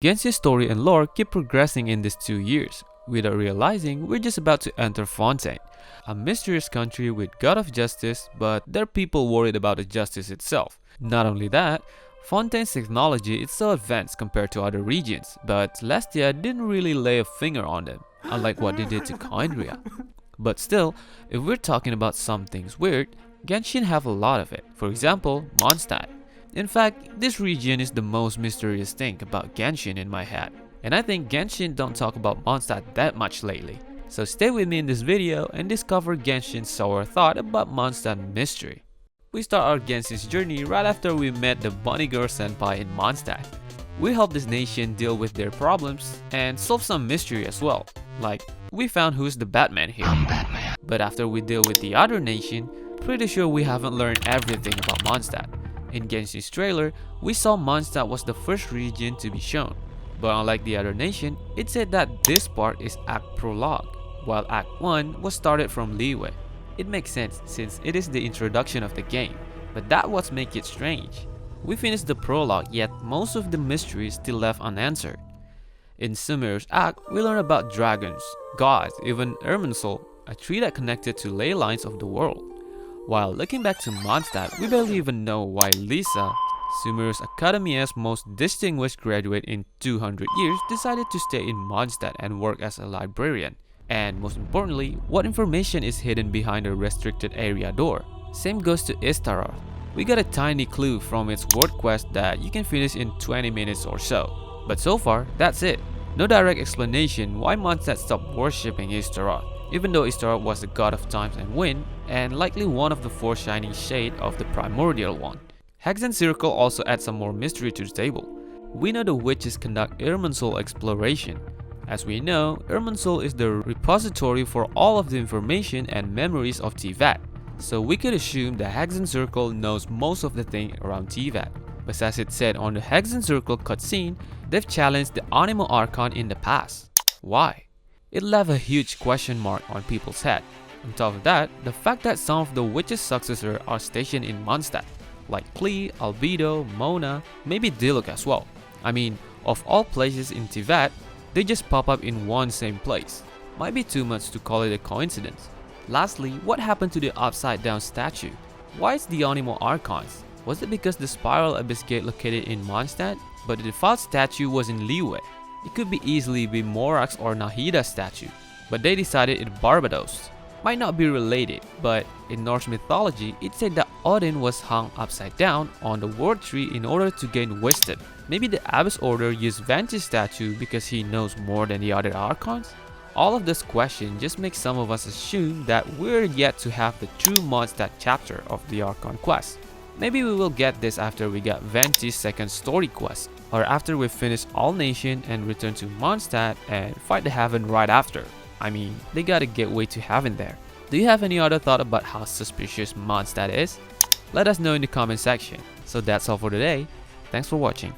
Genshin's story and lore keep progressing in these 2 years, without realizing we're just about to enter Fontaine, a mysterious country with god of justice, but there are people worried about the justice itself. Not only that, Fontaine's technology is so advanced compared to other regions, but Celestia didn't really lay a finger on them, unlike what they did to Coindria. But still, if we're talking about some things weird, Genshin have a lot of it. For example, Mondstadt. In fact, this region is the most mysterious thing about Genshin in my head. And I think Genshin don't talk about Mondstadt that much lately. So stay with me in this video and discover Genshin's sour thought about Mondstadt mystery. We start our Genshin's journey right after we met the bunny girl senpai in Mondstadt. We help this nation deal with their problems and solve some mystery as well. Like, we found who's the Batman here. I'm Batman. But after we deal with the other nation, pretty sure we haven't learned everything about Mondstadt. In Genshin's trailer, we saw Mondstadt was the first region to be shown. But unlike the other nation, it said that this part is Act Prologue, while Act 1 was started from Liyue. It makes sense since it is the introduction of the game, but that's what makes it strange. We finished the prologue, yet most of the mystery is still left unanswered. In Sumeru's act, we learn about dragons, gods, even Irminsul, a tree that connected to ley lines of the world. While looking back to Mondstadt, we barely even know why Lisa, Sumeru's Academia's most distinguished graduate in 200 years, decided to stay in Mondstadt and work as a librarian. And most importantly, what information is hidden behind the restricted area door. Same goes to Istaroth. We got a tiny clue from its world quest that you can finish in 20 minutes or so. But so far, that's it. No direct explanation why Mondstadt stopped worshipping Istaroth, even though Istaroth was the god of times and wind, and likely one of the 4 shining shades of the primordial one. Hexen Circle also adds some more mystery to the table. We know the witches conduct Irminsul exploration. As we know, Irminsul is the repository for all of the information and memories of Teyvat, so we could assume the Hexen Circle knows most of the thing around Teyvat. But as it said on the Hexen Circle cutscene, they've challenged the Anemo Archon in the past. Why? It left a huge question mark on people's head. On top of that, the fact that some of the witches' successors are stationed in Mondstadt, like Klee, Albedo, Mona, maybe Diluc as well. I mean, of all places in Teyvat, they just pop up in one same place. Might be too much to call it a coincidence. Lastly, what happened to the upside down statue? Why is the Anemo Archons? Was it because the Spiral Abyss Gate located in Mondstadt, but the default statue was in Liyue? It could be easily be Morax or Nahida's statue, but they decided it's Barbados. Might not be related, but in Norse mythology, it said that Odin was hung upside down on the World Tree in order to gain wisdom. Maybe the Abyss Order used Venti's statue because he knows more than the other Archons? All of this question just makes some of us assume that we're yet to have the true Mondstadt chapter of the Archon quest. Maybe we will get this after we get Venti's second story quest, or after we finish All Nation and return to Mondstadt and fight the Heaven right after. I mean, they gotta get way to Heaven there. Do you have any other thought about how suspicious Mondstadt is? Let us know in the comment section. So that's all for today. Thanks for watching.